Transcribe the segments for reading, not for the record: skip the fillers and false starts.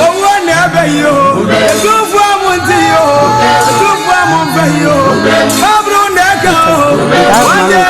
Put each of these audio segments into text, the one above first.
owo na be yo etufu amunti yo etufu amunti yo abru na ka one day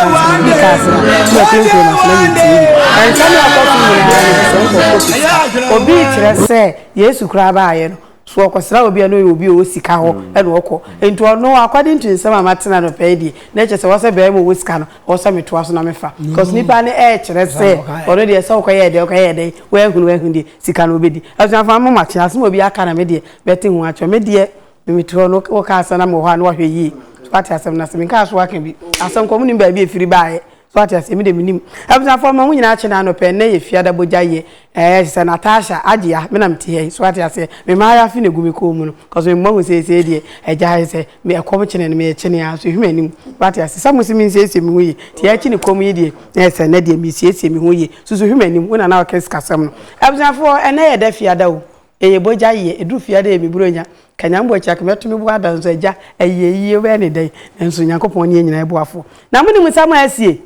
obi kyerɛ Yesu kura ba aye no so okosra obi no obi o sika ho e no okọ enti ono according to nsem amatena no pedi na eche se wose be mo sika no wose meto aso na mefa because nipa ne kyerɛ se already ese okoye de we hunu de sika no obedi asanfa mo mache asem obi aka na me de beti hu acho me de meto no o ka asa na mo ho na wahwe yi pati asem na asem nka so aka bi asem ko mu ni ba bi efiri baaye so ati asem de minim asanfa mo nyina ache na no pe na ye fiada bojaye se Natasha agia me na mti he so ati ase me ma ya fi na gumi ko mu no cause me mo se de eja se me ekom chene me chene ya so hwemanim ati ase samusi mi se mi hoye ti ya chi ni kom yi de se na de mi se mi hoye so hwemanim una na okes kasam no abusanfo ene ye da fiada o eye bojaye edu fiada e mi buronya kanyambo chak meto mi bu adan so eja eyiye we ne dai enso Yakopon ne nyina ebuafo na mo ni musamu asie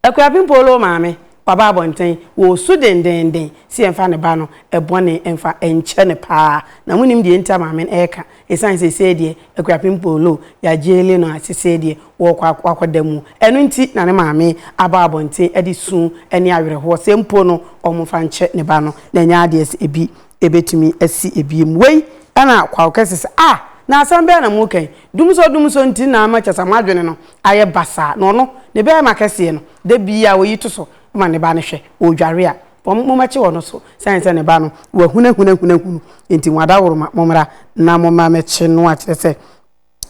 akwapin polo maame baba bonten wo su dendenden si enfa ne ba no ebone enfa enche ne pa na munim de enta maame eka esan se de akwapin polo ya jele no asese de wo kwakwadamu enu nti na ne maame aba bonten edi su eni awere ho sempo no omfa nche ne ba no na nya de ebi ebetumi asi ebiem wei ana kwawkese na asam be na mu kan dumso nti na ma chasa madwene no aye basa no no ne be ma kese no de bia wo yito so ma ne ba ne hwe odware a mo ma che wo no so science ne ba no wa hunu enti wada woroma momra na mo ma me che no a kire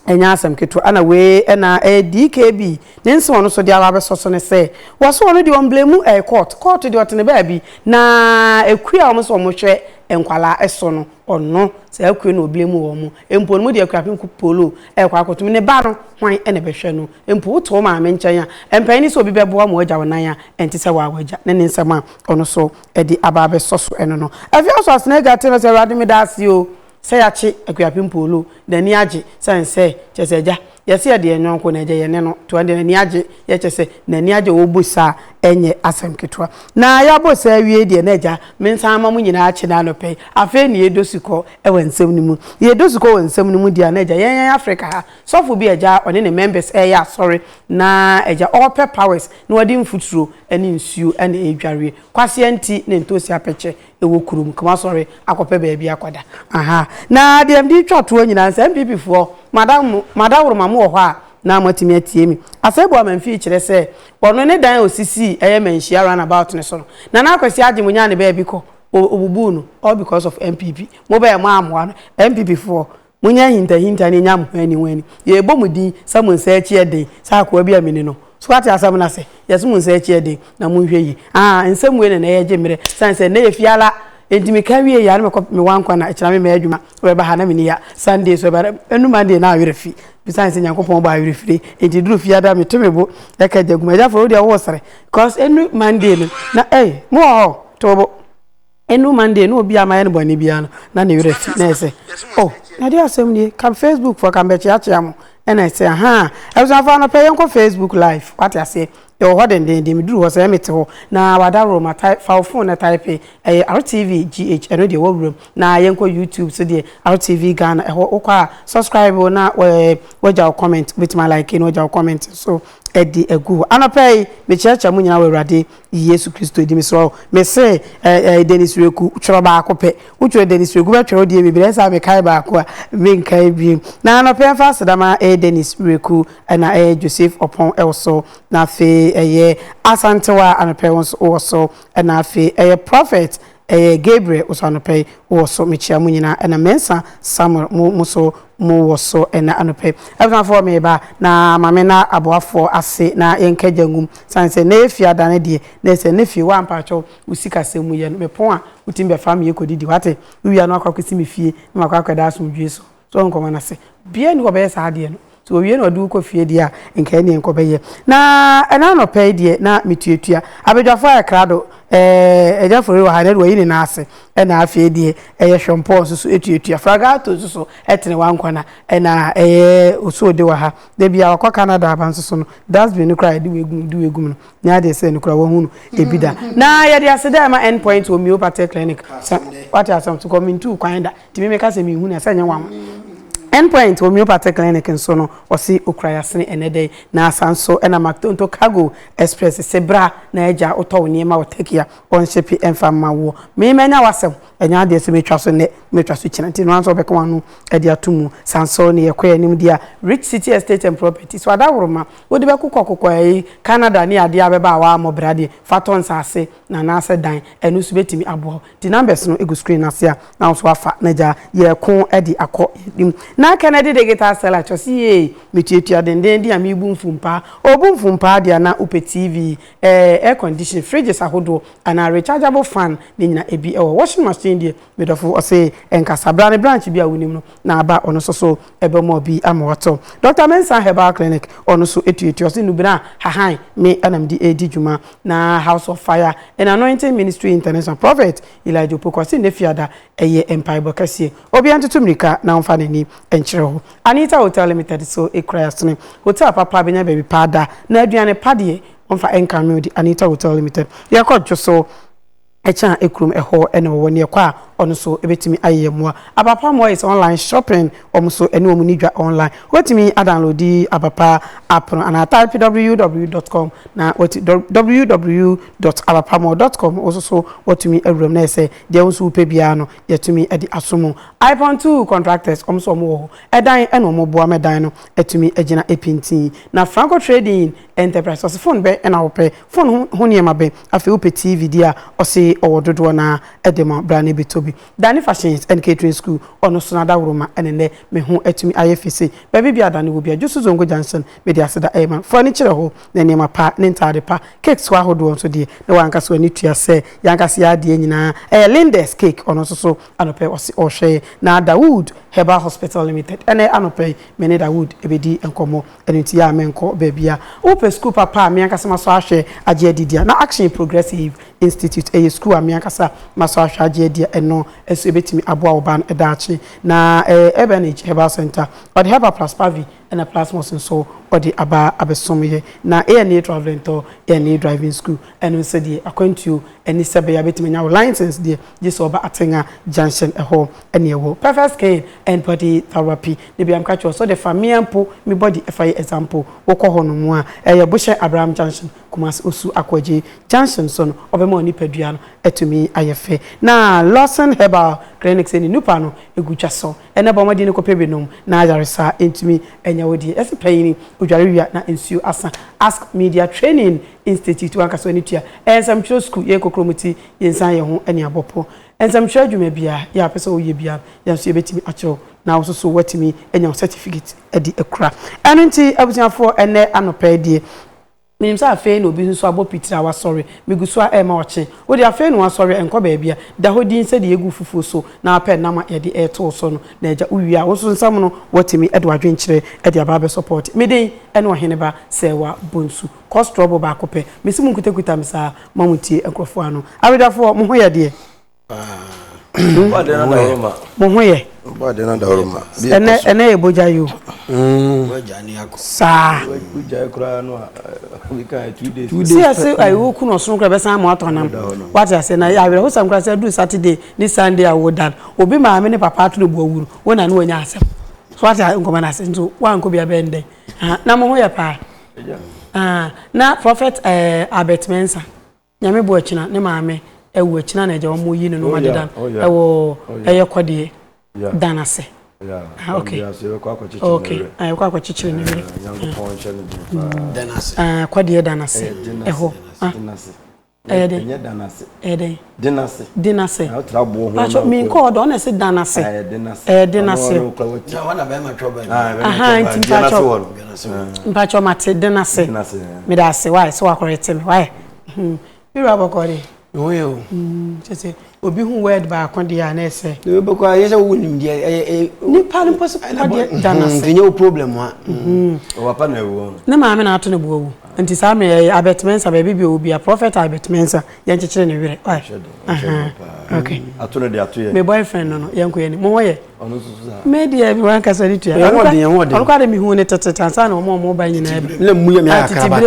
enya asam keto ana we na DKB nenso no so dia ba so ne se wo so no di on blame court di otene ba bi na ekua o so mo hwe enkwala eso no ono se akue no blame wo mo empo no mo di akwapin ku polo kwa akotum ne ba no hwan ene be hwe no empo to ma me nchen a empan ni so obi be boa mo agya wonan a enti se wa agya ne nsema ono so di aba be so eno no afi so asne ga tene se rade me da si o se ya chi akwapin polo da ni age sense chese ja yesi ya de enwonko na je ye ne no to de ni age ye chese na ni age wo busa enye asem ketwa na ya bosa wie de na ja mensa amamu nyina achi na lope afa ni edosiko ensem ni mu ye edosiko ensem ni mu dia na ja yen Africa ha sofo bi eja one ne members ya sorry na eja all powers na wadi mfuturo ene nsuo ene edware kwase anti ne ntosi apeche ewo kurum kuma sorry akope ba bia akwada aha na de mdi twato nyina nsem MPP fo madam mamu wo ho na matimi atie mi asebo amamfi kire se wono ne dan osisi eye manhia run about ne so na akwasi agemunya ne ba bi ko obubu no all because of MPP mo ba ma amwa no MPP for munya hinta ne nyam hani wani ye bomudi samun sa echi ede sa akwa bi amini no so ati asam na se yesumun sa echi ede na munhwe yi nsem we ne na ye gemire sanse na ye fiala entimi kawie ya na me wankwa na ekira me adwuma we ba ha na me ya Sunday so ba enu Monday na awere fi bisanse Yakopon ba awere fi enti duru fi ada me temebo ya ka jaguma ja for dia wo sere cause enu Monday no na mo tobo enu Monday no obi amaye no boni bia no na ne awere fi na ese na dia asem ni kam Facebook for kam be chia mo na ese e so afa no pe yenko Facebook live what I say yo hoden de me duru ho se me te ho na wada roma type phone na type RTV GH eno de wo na yenko YouTube so de RTV Ghana okwa subscribe na waja comment with my like no waja comment so edi egu anopay me checha mu nyina wurade Yesu Kristo edi me so me say Dennis Reku tworo ba akope utwo Dennis Reku be tworo de me bere sa me kai ba ako me nkai bi na anopay fa sedama Dennis Reku na Joseph Opon also na fe Asantewa anopay also na fe prophet Gabriel Osanope also michia munyina na mensa Samuel muso mu woso na anope everyone for me ba na mame na aboafo ase na yenkajangum sanse na efia dane de na se na fi wa mpacho usika semu ye no mepon a utimbe fam ye kodidi wate uwia no akwakwisi me fie na akwakwada asomdwe so nko na se bia ni wo be sa ade no so wie na ɔde ko fie dia nka ne nko bɛyɛ na ɛna no pɛ die na metuatua abedwafo akrado ejafori wa hanet wa yini na ase na afie die hwempo so etuatua fragato so etene wankwana na oso de wa ha de bia wakwa Canada abanso so no that's been cry de wegum no nya de se no kura wo hunu ebida na ye de ase da ma endpoint homeopathic clinic what are some to come into kwanda timi me ka se me hunu ase nya wam endpoint homeopathic clinic nso no osi okrayasene enede na asanso na Mactonto Cargo Express sebra na eja oto niema otekia on shepi enfama wo me menya wasem enya de se metwa so ne metwa so chinanti no anso obeka wanu e de atumu sanso ne yekoya nim dia Rich City Estate and Properties so adaworoma wodi be kokokoko Canada ne ade abeba wa mobrade faton sase na na ase dan enu su betimi abo di numbers no egu screen ase a na so afa na ja ye ko e di akọ dim na Kennedy de guitar seller chosi metuatua denden dia me bumfumpa obumfumpa dia na upe TV air condition fridges ahodo ana rechargeable fan de nyina ebi washing machine dia medofo ose enkasabra ne branch bia wonim no na aba ono so ebe mo bi amoto Dr. Mensa Herbal Clinic ono so etuatua se nubira hahan me anamdi edi juma na House of Fire and Anointing Ministry International Prophet Elijah Opoku ne fiada Empire Bokase obi antutumrika na omfa nani enchiro Anita Hotel Limited so ekrayasne hotel papa benya baby pada na aduane pade omfa enkanu di Anita Hotel Limited yakọ so echa ekrum eho ene wo ne kwa ono so ebetimi ayemwa abapa mo is online shopping omso ene wo munidwa online wetimi download abapa app no and type www.com na www.abapamo.com also so wetimi ewrum na ese de wonso pe bia no yetumi edi asomo iPhone 2 contractors omso mo edan ene mo boa medan no etumi agina epintin na Franco Trading Enterprise so phone be ena wo pe phone ho niema be afi wo pe TV dia osi owododo na edema brane betobi Dani Fashions and Catering School ono so na daworoma enene me ho atumi ayefese baby bia dani wo bia Jusu Zongo Johnson me dia seda eman furniture ho na niema pa ne ntade pa cakes wa hodo so de na wanka so ani tua se yanka se ade nyina Lindes cake ono so anope osi ohwe na Dawood Herbal Hospital Limited ene anope me ne Dawood ebedi enkomo enunti ya menko babia ope school papa me yanka se maso ahwe age adidia na Action Progressive Institute school amiankasa maso ahwaje dia eno eso ebetimi aboa oban edachi na Ebenage Herbal Center or Herbal Plus Pavi and a plasmos so or the aba abesomye na ANA traveling to ANA driving school and we said according to any sebe abetimi now license there just over Atenga Junction eho enewo perfect skin and body therapy they be am catch so the family me body FI example wokọ hono mu a Bushe Abraham Junction Kumasi Osu Akwaje Junction so no obema oni padua no etumi ayefe na Lawson Herbal Clinic se ni nupa no egutwa so ene bomadi ne kopebenom na ayaresa entumi enyawodi esepayini odwarewia na ensuo asa Ask Media Training Institute wankaso ni tua ensamcho school ye kokromoti yensan ye ho ene abopo ensamcho adwuma bia ya pese oye bia yanso yebetimi acho na also so watimi enya certificate edi ekura enunti abusiafo ene anopa die minim sa afi no bi nso abo pitira wa sorry miguso a ma oche wo dia afi no wa sorry enko ba bia da hodin se de egu fufu so na apɛ na ma ye de eto so no na eja uwia wo so nsam no watimi edo adwenkyere e de aba be support me den ene ohene ba se wa bonsu cost trouble ba kopɛ mesimu nkutakuta misa mamutie enkrofo ano awedafo mo ho ye de ba de na daworoma mo ho ye ba de na daworoma ene eboja yo boja ni akọ sa boja kura no we can 2 days see say I wo ku no so kura be san mo atonam what I say na ya we ho sam kura say do Saturday ni Sunday awodan obi ma me ne papa to no bu awuru wona no anya asem so what I nkoma na say nso wa nko bia be ndɛ na mo ho ya pa na prophet Albert Mensa nyame bo akina ne maame ewu akina na eja wo mo yi no ma dedan ewo eyekode danase okay okay kwa kwa chichiri ni danase kwa die danase eho dinase acho mi nko do na se danase dinase wana be ma choba mpacho mpacho mate dinase me da se why so correct me why mi ra bokore oyo chese obi hu word ba akonde ya na ese no be kwa yesa wo nim de ni pa no poso kode dana se nyo problem ha o papa na ewo na ma me na ato ne buwo nti sa me abetmensa ba bibi obi a prophet abetmensa ye nchekere ne wire okay ato ne de ato ye my boyfriend no yenko ye ni mo ye ono so sa me de bi wan kasa ni tua ono kwa de mi hu ne tetetansa na mo ba nyina ebe le muye me akaba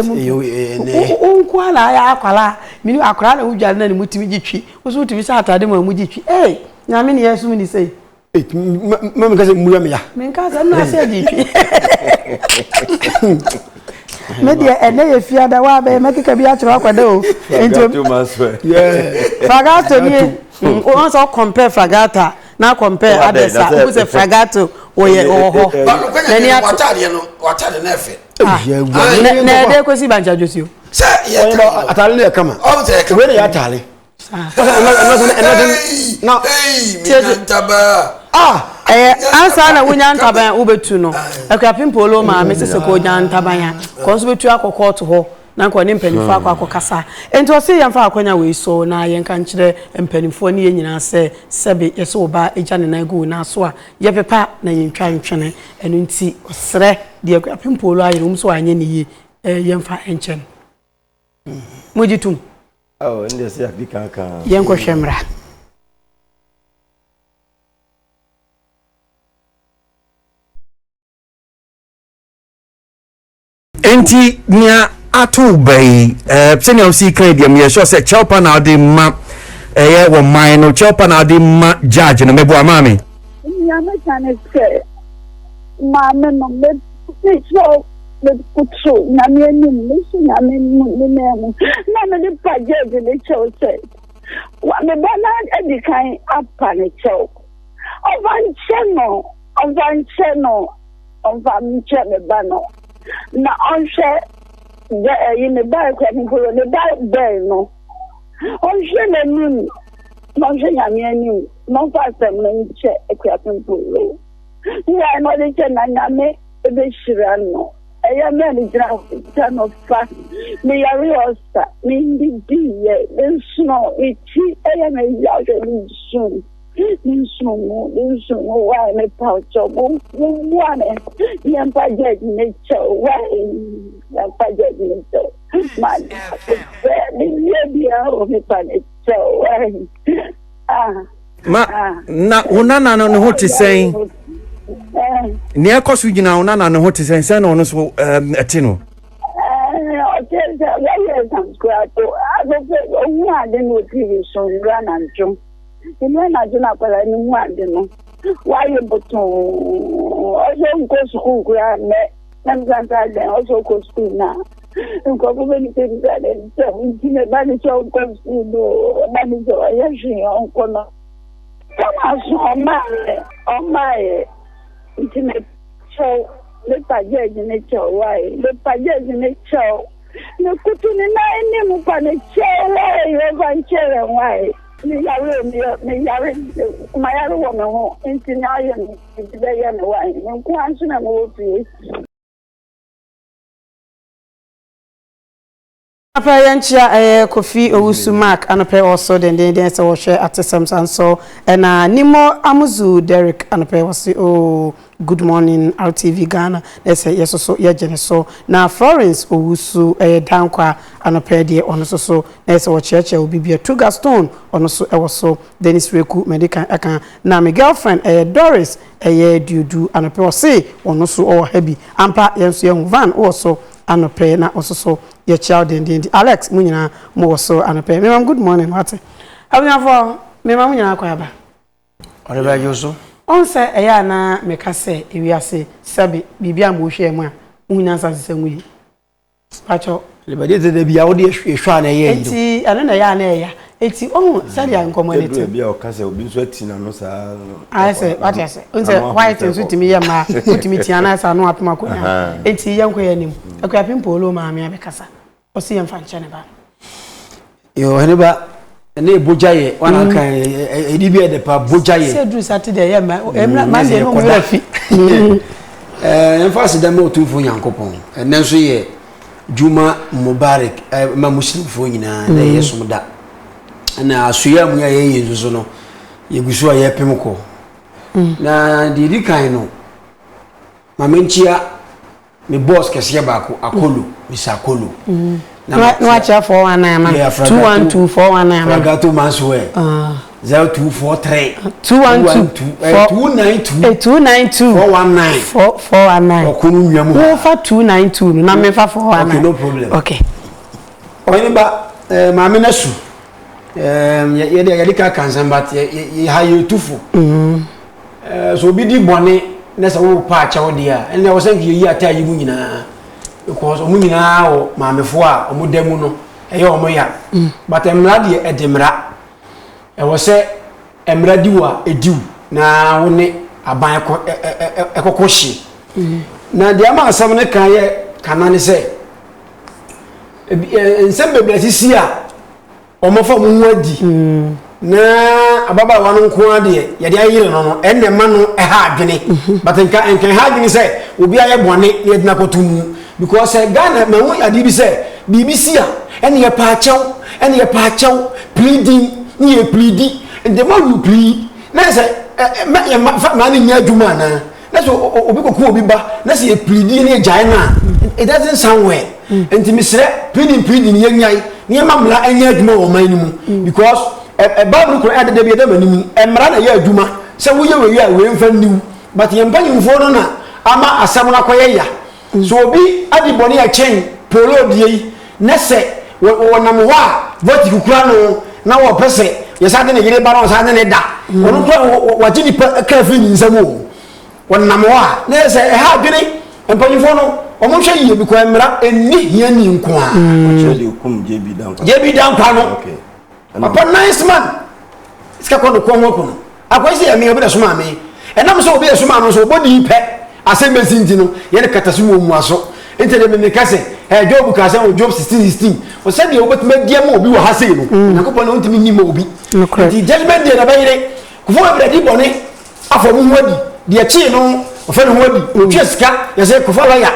onko ala ya akwala mini akwala na hujal na ni mutimi gitwi wo tumi sa atade ma mu gitwi nyame ne yesu ni sei me kasa muye me ya me kasa na se gitwi me de ene ye fiada wa be makika bi atro akwada o ento maswe fragato ni o so compare fragata na compare adesa who say fragato oye oho na ni watade na efe na de ko si banja josio se ye atale le kama o te ka we ne ya tale na taba ansa na wonya ntaban wo betu no akwapim polo ma me sese ko nya ntaban ya ko so betu akokọ to ho na ko ne mpanifo akokasa enti o se yemfa akonya we so na yenka nkire mpanifo ne yenyina se sebe yeso ba eja ne na go na so a ye pepa na yentwa ntwene enu nti osre de akwapim polo ayi no so anye ne ye yemfa enchen mojitum ndi se abika ka yenko hwemra enti nia atu bay senior o si credium ye sure say chelpa na de ma wo mine no chelpa na de ma judge no mebo amami ya me chane ke ma me no me so me kutsu na me ni na me ni na me de paje de chose wa me bana edikan apa ne chow ovan cheno ovan chene bano na onse de me ba kwa ni ko ne ba be no onse na ni no onse nya me ni no fa sem na nche ekwa pempolo ya no de che na nya me ebe shira no eya me ni gra no fa me ya riosa me ndi die sno ichi eya me ya je ni sun why me paucho one yan pajet ne cho why yan pajet ne cho man ni dia o me pane cho why na unana no ho te sen ni ekosu gina unana no ho te sen sen no no so etino Ime na juna pala ni mwande no. Waye boto. Ojo nko school kwa me. Namzanta de ojo ko school na. Nko bebe ni pesa de. Ntine bani cho ko school do. Bani cho yeshi onko no. Kama so omae. Ntine cho le paje ni cho wae. Le paje ni cho. Ne kutu ni na ene mu pa ne cho wae. Yo ban chere wae. Me yare my other woman home in Tinayan today and away. And Quanson and Wolfie. Apayanchia Kofi Owusu Mark anope also den so share at Samson so and Nimo Amuzu Derek anope was good morning RTV Ghana let's say yes so so na Florence Owusu dankwa anope de ono so let's say church will be a Tuga Stone ono so so Dennis Reku medical aka na my girlfriend Doris dudu anope was say ono so heavy ampa yenso yan van also anope na also your child in Alex munyina mo so anope me good morning what abuna for me munyina kwaba ore ba yoso on say eya na me ka say ewiase sabi bibia mo hwe mu a munyina sasesemu yi pacho le ba de bia wo de hwa na ye enti ano na ya na ya eti on sadi an community bia o ka say obi nso ati na no sa I say what you say on say white nso timi ya ma timi ti ana sa no apema ko enti yanko ya nim akwa pimpolo ma me abekasa osi yemfa nchene ba yo hene ba ne bojaye wana kan edibia de pa bojaye se du saturday ya ma mande no mo rafi emfa se da mo tufo yankopon enenso ye Juma Mubarak ma muslim fo nyina na yesum da na asuya mu ya ye nso no ye gusu a ye pem ko na di di kan no mamenchia me boss kese ba ko akolo misa akolo na wacha 419 ma 212419 ma gato manswe 0243 292 419 okunu nyamu wo fa 292 na me fa 419 okay no problem okay oyini ba maame na su ye de ka kansan but ye ha ye tufu so bi di bone na sa wo pa cha wo dia ene wo san ki yi ata yi mu nyina because omu nyina o maamefo a omu demu no eye omu ya but emra de edemra e wo se emra diwa ediw na wo ne aban ekokohye na de ama asam ne kan ye kanane se nsem bebre sisi a omofo mu wadi na ababa wanu nko ade ye de ayire no no enne ma no ha adwene but nka ha adwene se obi aye bone ne edina kotumu because Ghana ma wo ade bi se BBC a enne ye pa chaw pleading ni ye pleading and the more you plead na se ma ni nya dwuma na na so obi koku obi ba na se ye pleading ne jai na it doesn't sound well enti misre pleading ye nyai ni mamla anya dwuma wo man ni mu because Bible ko ade de ma ni mu emra na ye dwuma se wo ye we a we mfa niu but ye mpanyimfo no na ama asam na koye ya so obi adi boni a chen polo die na se wonam ho a vote kukura no na wo pese ye sa de ne yire ba no sa de ne da wonu to waji ni ka fi ni nsam o wonam ho a na se ha dwene mpanyimfo no omo hwe yie bi ko emra enni hia ni nko a actually hukum JB Dankwa no okay papa nice man iska ko no ko ho ko akwai se ame obi da so ma me enam so obi da so ma no so body pe asembesi ntino ye ne katasu mu aso ente de me kase Job ka se Job 16:16 o se de obetuma dia ma obi wo ha sei no nakopo no ntimi ni ma obi di judgment day na bayire kufo ebredi bone afọ mu hodi de chi no o fe no hodi o tieska ye se kufo la ya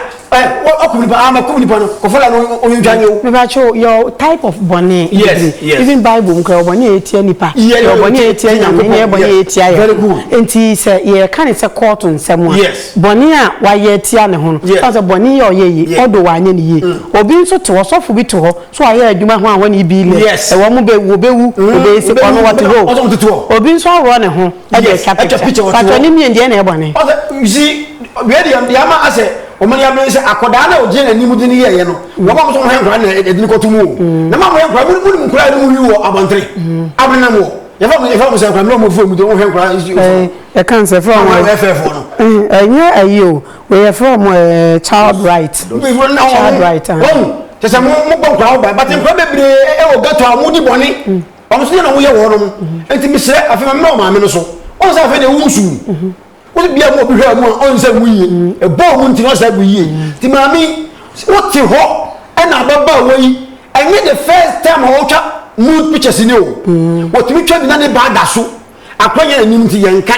okuni pa ama kuni pa no kufo la no onyanyo me ba cho your type of bone even Bible nkra bone etia nipa bone etia nyame ne bone etia ya enti se ye kan se court nsem a bone a wa ye etia ne ho so bone ye oye odo wa anye ne ye obi nso to osofo bi to ho so aye adwuma ho a woni bi le e wo mu be wo bewu obe se kono what ho obi nso ro ne ho e de capture but oni mi ndie na e bone you see we dey ama ase omani amene se akoda na oje na nimu dini ye no wo ba mo so ho nkra na edini kotumu na ma mo nkra mu nkra ni mu wi wo abantre abena mo ye fa mo se nkra no mo fu mu do ho nkra e kan se from FF no enya ayo we ye from child right te se mo gbon nkra ba but nkra bebre e wo gato amudi boni o mo se na wo ye wo no enti mi se afi ma me no so o sa fe de wusu o bia mo bi hwa mu on se wuye e bo mu nti no sa wuye ti mami o ti ho e na baba woyi enye the first time o twa mood pictures ni o o ti mi twa bi na ne ba da so akwanya ni nti yenka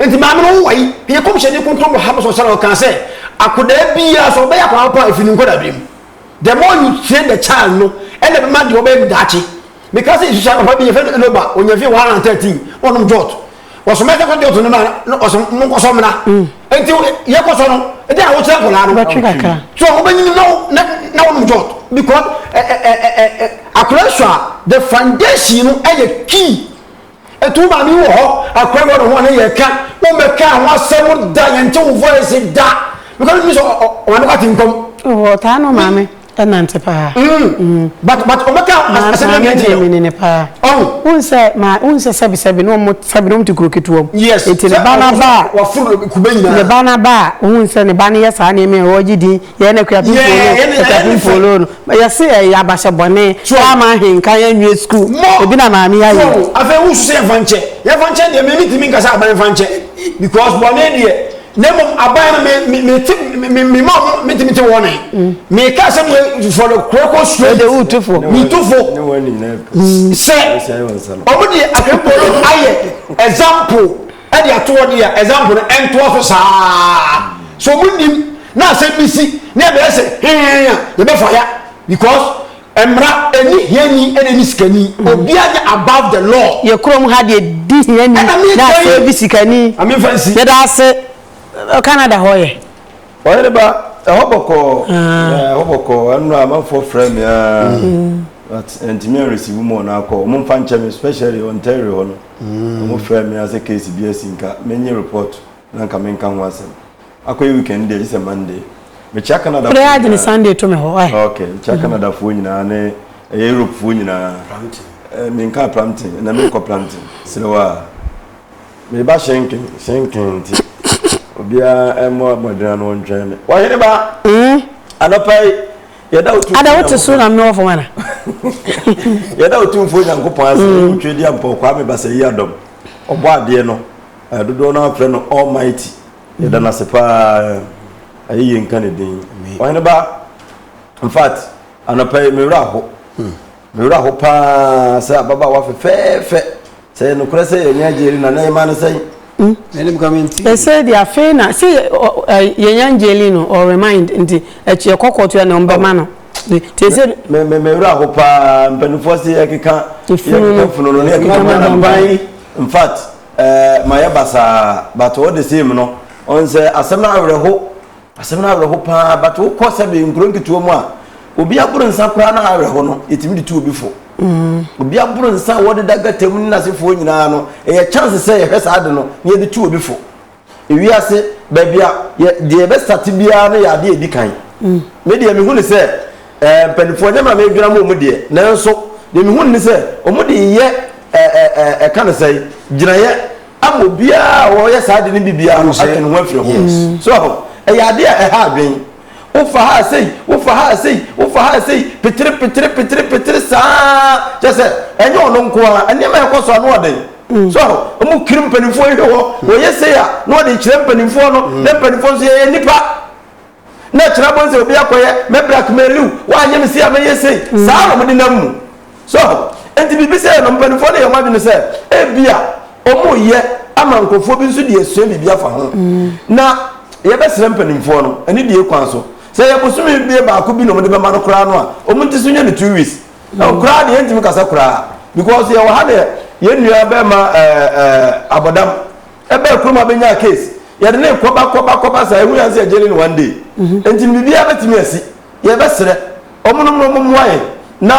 nti mami no woyi ye kom hye ni kontrol ha so sala o kan se akoda bia so be ya kwa pa ifini nkoda bim the more you train the child no and the man you be dachi because you shall not be a friend no ba onya fi 113 onum jot was make ko jot no ma no mo so mna enti ye ko so no e dey awo tira ko la no so o be ni no na onum jot because akrasha the foundation no e key etu ma mi wo ho akwa wo no na ye ka mo me ka ho asem da ye nti wo voice da because mi so o no ka tinkom o ta no mame enante pa but o meka asem ye ne pa unse sabi no mo sabi no mti kroketuom eti ne bana ba wa furu kubenya ne bana ba unse ne bana ye sa na me wojidi ye na kwa polo no ye se ya ba se bone ama henka ya nwe school ebi na maami ya ye afa unse se fanche de me mitimi nkasa aban fanche because bone de nemo aban me ma mitimi wona me ka se for the crocodile straight the utufo me tufo no one say omudi akepolo aye example e dey ato de example no ento officer so munim na se bisi na be se ye be fire because emra eni hiani eni sikani obi anya above the law ye krom ha de di hiani na se bi sikani ami fancy ye da se Canada hoye oye ba hoboko anu amafo frame ya but engineer receive mo na call mo fan chemi especially Ontario hono mo frame ya se case BS nka menye report na nka menka ho asem akoy weekend day is a Monday me check Canada prayer ni Sunday to me ho okay check Canada fo nyina ne Europe fo nyina me nka planting na me ko planting sewa me ba shenkin ti obia emo modern no ntweme wa hene ba anopai yeda otu ada wote so na me ofo mana yeda otu mfo nyankopon ase twedi ampo kwa me basa yi adom obo ade no dodo na afre no almighty yeda na sepa ayi nka ne din wa hene ba in fact anopai me wura ho pa sa baba wa fe se no kura se yenya jeri na na ma no sai ene mkamenti they say they are fair na see yenyan jeli no or remind nti echi ekokoto ya na mbema no they say me wura ho pa mpanufo se yakeka funu no yakeka na ban in fact my basa but what the same no on say asem na awre ho pa but wo ko se be nkronketuo mu a obi aburu nsa kura na awre ho no etimi di tu obi fo obi aburu nsa wode daga temu na sefo nyina no e chance say hwesa ade no ye de tu obi fo ewi ase babia de be start bia no ya de edikan me de me hu ni say penfo nyama me dwira mo de nanso de me hu ni say omo de ye kan say gina ye amobia wo ye sa de ni bibia no ake no afiri ho so e ya de e ha adwen ufa ha sei petri sa just enye ono nko a ene ma ekoso anu oden so omu kirim panifo ehwe wo ye sei a no oden kirem panifo no na panifo so ye nipa na kira bonse obi akoye me blackmailu wa anye me sei a me ye sei sa no mo de namu so enti bibi sei no panifo na ye ma bi no sei e bia omu ye ama nkofo bi nso de esue bibi afa ho na ye be srem panifo no eni de ekwan so say ya busumi bi ba ko bi no mo de be ma no kra no a o mo ntiso nya ne 2 weeks na kra de enti mi kasa kra because ya wa ha de ye nua be ma abodam e be kuruma be nya case ya de ne koba sa ehu ya se jeli no one day enti mi bi ya betimi asi ye be sere o mo no mo waye na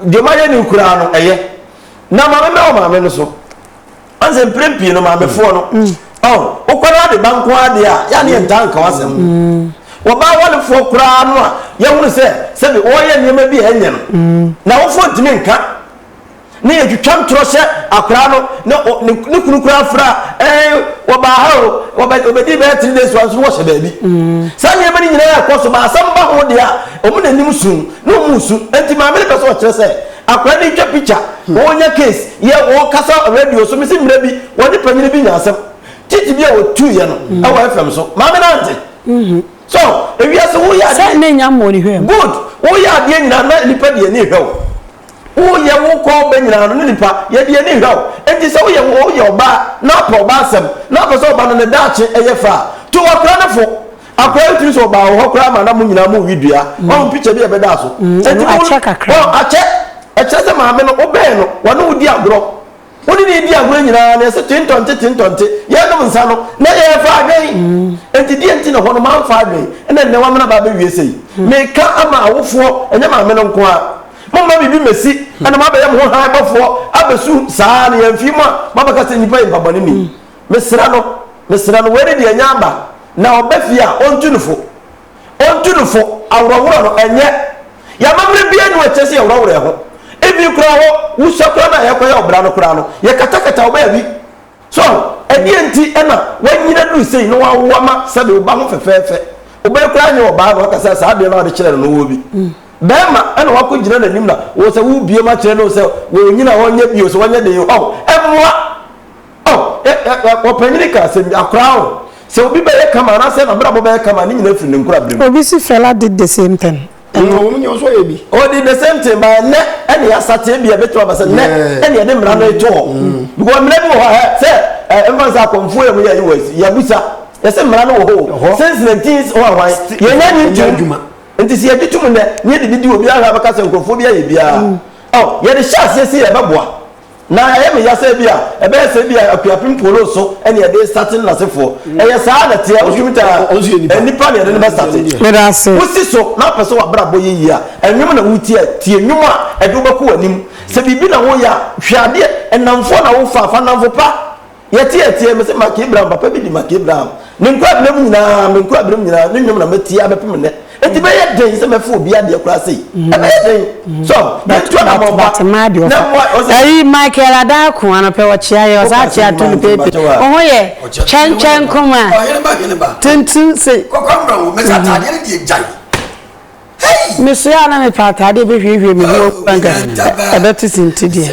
de ma ye ni kra no eye na ma me no so anse prempi no ma me fo no o kwara de banko ade a ya ne ntanka wasem woba wale fo kura no a ye hunu se be oye niema bi enye no na wo fo ntimi nka ne ye twam trose akura no ne kunu kura fra woba ha obedi be 3 days wanso wo she baabi sa ne be nyina ya koso ba asamba ho de a omu na nim sun no mu sun enti ma me person kire se akura ni twa picture wo nya case ye wo kasa radio so mi si mra bi wo de panyine bi nya asem titi bi a wo tu ye no awa fm so ma me na ante so if you say we are say na nya mo ni hwe good we are de nyina na nipa de ni hwe wo ye wo ko ba nyina no nipa ye de ni hwe enti say wo ye oba na po ba asem na po so oba no ne daache eye fa to wakra na fo akwa tu so oba ho kra ma na mo nyina mo widua on picture bi e be da so enti ache kakra ache se ma me no obe no wono udi agro woni ni di agro nyina na se tintonte ye no nsa no na ye fa adwen enti di enti no hono man fa adwen ena ne wa mena ba be wie sei me ka ama awofo enya ma me no nko a mo ma bibi mesi ena ma be ye mo han bafo abesu saa na ye mfi ma ba ka se nipa yin babane ni mesra no we di enya aba na obafia ontunufo awrawura no enye ya mamre bia no achese awrawura ho ebi kura ho wusakura na yakoya obra no kura no ye katakata oba bi so edi enti ena wanyina du sei no wawama sabe oba ho fefefe oba kura nya oba no kasa sa de na de kire no wo bi bema ena wako gina na nim na wo se wo bie ma kire no se wo nyina ho nya bi o se wanya de emwa wo panyini ka se akura ho se obi be ye kama na se na bra bo be kama ni nyina firi ne nkura brim obi si fella did the same thing no wo nyo so ye bi o did the same thing by ne ene ya sate bi e beto abasa ne ene de mra no eto because mra bi wo ha se emfansa konfu ye mu ya busa ye se mra no wo ho since 19 o wan ye nya ni adwuma nti si yɛde tum ne ne de di obi ara baka sɛ nkrofo bi aye bia yɛde hyɛ se ɛbɛboa na ɛyɛ me yasa bia ɛbɛyɛ sɛ bia akuapim polo so ɛne yɛde starting lasefo ɛyɛ saa na tia osumita nipa ne yɛde ne bɛ start medase wosi so na pɛ sɛ wabra bɔ yiyi a ɛnwom na wotie tie nwom a ɛde wobɛkɔ anim sɛ bibi na wo ya hwade ɛnamfo na wo fa namfo pa yɛtie me sɛ Mark Abraham papa bi di Mark Abraham ne nkwa abram nyinaa ne nwom na matie abɛpem ne enti bɛyɛ den sɛ mɛfo obi ade akura sei ɛbɛyɛ den so bɛtɔ na mɔba na ayi Michael Adako anopɛ wɔkyea yɛ ɔsa kyea to ne pepe ɔho yɛ kyɛnkyɛn koma tuntum se kokombra wo mesa tade ne die gyan mesoya na me patade behwehwe me ho banka ɛbɛto sinti deɛ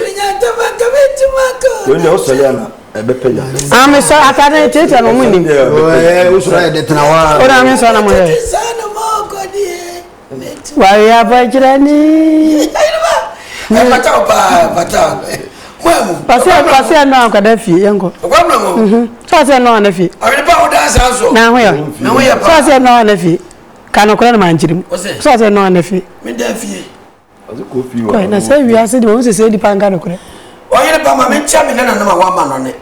yo ne osole ana ɛbɛpɛ ya me so atade tete no mu nim usura yɛ de tenawa ora me so na mo yɛ wa ya bajirani bata pase no akwada fie yenko kokombra mo pase no na fie awede pa wo dansa so na ho yɛ pase no na fie kana kora na manjirim pase no na fie me da fie ɔse ko fi ko na sɛ wi ase de mo se di panga no kora oyere pa ma me ntia me na ma wa ma no ne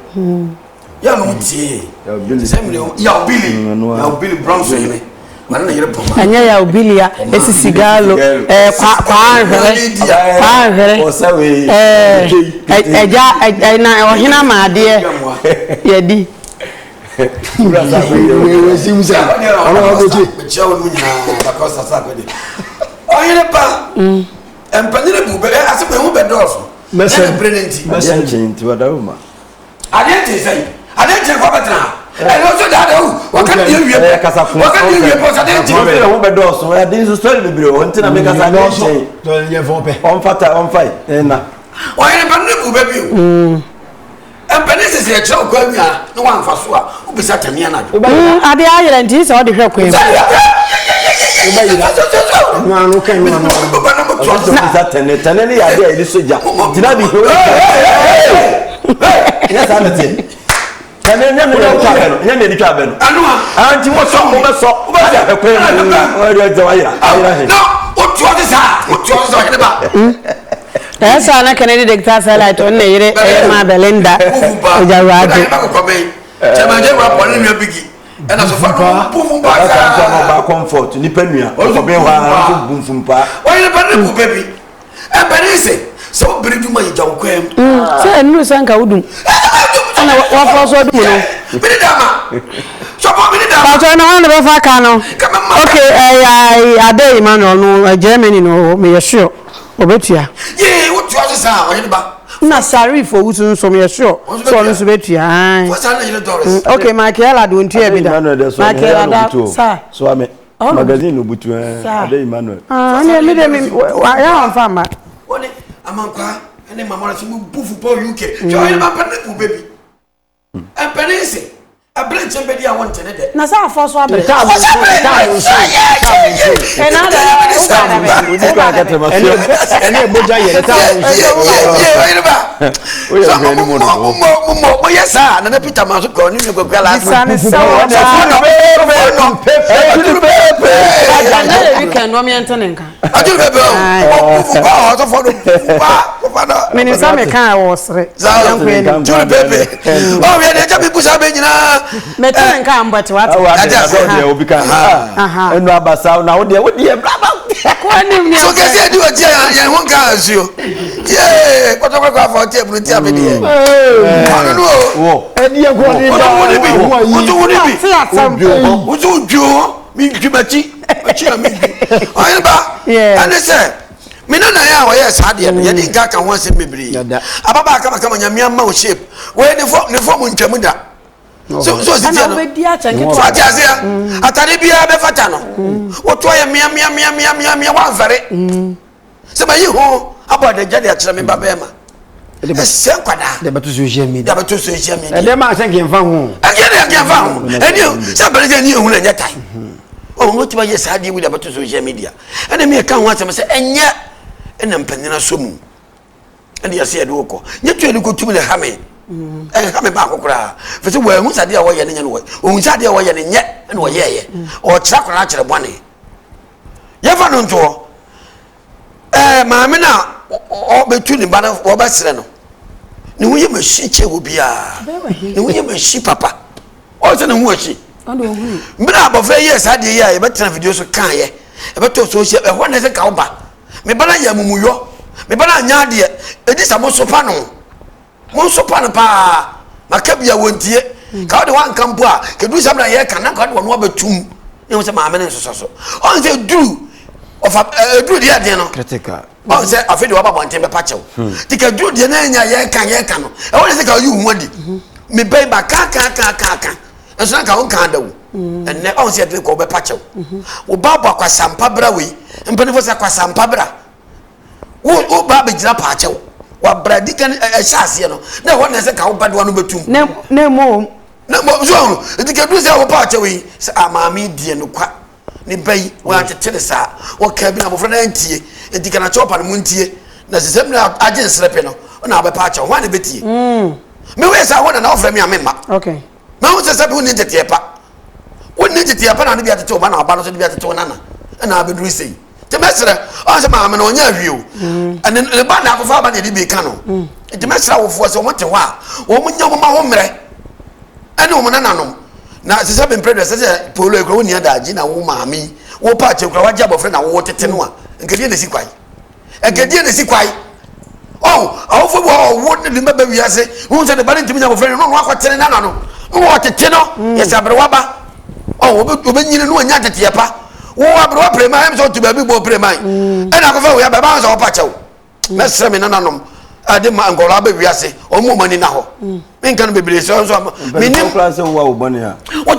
ya no tie sɛ me ya Billy Bronson ne mana na yere pa ma anya ya obilia esi sigalo kwa anhere osawe eja na ohina maade yedi we simusa ono obochi mechawo mu nyina da kosa sa kwede oyere pa empanire bu be ase pe hu be doso mese brilliant mese nti wadawuma adete sei adete kwa betra eno so da da waka die wie kasa fun waka die wie po sa de nti be hu be doso ya din so story bebre o nti na me kasa de nchen to ye fo pe on fai na oyere pa ne bu be bi o empanise se e chira kwa wia no wan fa so a obisa tamia na do ade ayere nti se o de hwe kwa no kan no na tene ne ya de ile soja tina bi ho ya sa mete tene ne ne twa beno anu a anti wo so mo be so wo ba ya kwa o de je wa yira no o tuo de sa hele ba esa na Kennedy Dictator Satellite on ne yire ma Belinda ojawade chama je wa pon ni bigi ena so fa pufu ba ka no ba comfort ni panua o be wa so bumfum pa o yire pa ne bu baby e benise so bere duma yi jaw kwem se enu sanka wudum ana wa fo so dum no bere dama so po bere dama ba to na wan be fa ka no okay Ade Emmanuel no Germany no me sure obetua ye wo tuo se sa o yire ba na Sarif owusu nso me sure so no so betua for sa na yire Doris okay Michael Ado ntua bi da Michael Ado sa so ame magazine no butu Ade Emmanuel ne me de me ya on fama oni amankwa ene mama so bufu po UK jo yire ba pa ne bu baby empenise a branch embedi a want ne de na sa afọ so abre ta enada ene boja ye ta mo yesa na Peter Maso ko ni ko kwala sane so weekend no me entenenka aju bebe o ba o to fo do ba no mini sa me kan wo sre yanko en ju bebe o we de jabi busa be nyina meten kan mbati wata de obi kan ha enu abasa na wo de braba ko anim ni so kesi edi o tie ya won kan asio ye ko to ko afọ tie bru tie be de onu no wo edi e ko ni o to ju mi jumachi achi na mi ayi ba ane se mina na ya wo yes ade no ye di nka kan ho asem bebre ababa kama nyamia ma o shape we ne form ntwamu da so ana obedi a chanke so atia atare bia be fata no wo to ya mia wa fare se ba yi ho abode jade a kire me ba be ma se kwada de beto social media da beto social media e de ma se ke mfa ho agene ke mfa ho eni se bere je ni ehun enye tai o mo ti ba ye sa de wi da beto social media ene me kan ho asem se enye ena mpanina so mu ene ya se de wo ko nye tu eni ko tumi le ha me ha me ba kokora fe se wa hu sade a wo ye ne nye no wo hu sade a wo ye ne nye ene wo ye ye o kira kora kire bone Yafa no nto. Maame na obetu ni bana obasere no. Ni wo ye machi che wo bia. Ni wo ye machi papa. O se ne hu achi. Ando hu. Mbina abofra yes ade ye be tena video so kan ye. E be to so e ho na se ka oba. Me bana ya mumuyo. Me bana nya ade edi samo so pa no. Mo so pa no pa. Makabia wontie. Ka de wan kampo a kedu sam na ye kan na ka de wo betum. E wo se maame ne so. On se du of duru dia de no. Critical. On se afedi wa babon tembe pa chew. Tika duru dia na nya ye kan no. E wo se ka yu hu adi. Me bai ba ka. Enso na ka won kan da wo. Enne on se de ko be pa chew. Wo baba kwa sampa bra we. Mpani fo se kwa sampa bra. Wo ba be gira pa chew. Wa bra dikan ase no. Na wo na se ka wo ba de wo no betum. Na mo so tika duru se wo pa chew yi. Se amami die no kwa. Ni bai wa tete sa wo ka bi na bofra na ntie enti kana chopa no muntie na sesem na agin slepe no na be pa cha ho na betie me we sa ho na ofra mi amema okay na wo se sabe woni tete pa woni tete pa na no bi atete ba na oba no so bi atete na na be duru sei te mesre o se ma me no nya hwio ene ne ba na akofa ba na di bi ka no enti mesre wo fo se wo te ho a wo munya mo ma ho mre ene wo na nanom na sisa be mpredwa sese polo ekro woni adaji na wo maami wo pa chekra waje abofre na wo tete no a nkedi na sikwai ekedi na sikwai awofo wo de mbaba wiase wo se de bare ntimi nya abofre no no akotene na no wo tete no yesa abre waba obenyine no anya tete pa wo abre wa prema em so to baby bo prema ena akofa wo ya baba so pa chew mesre me nanom ade ma ngolo abe wiase o mo mani na ho menka no bebre so me nim class wo wo bone ha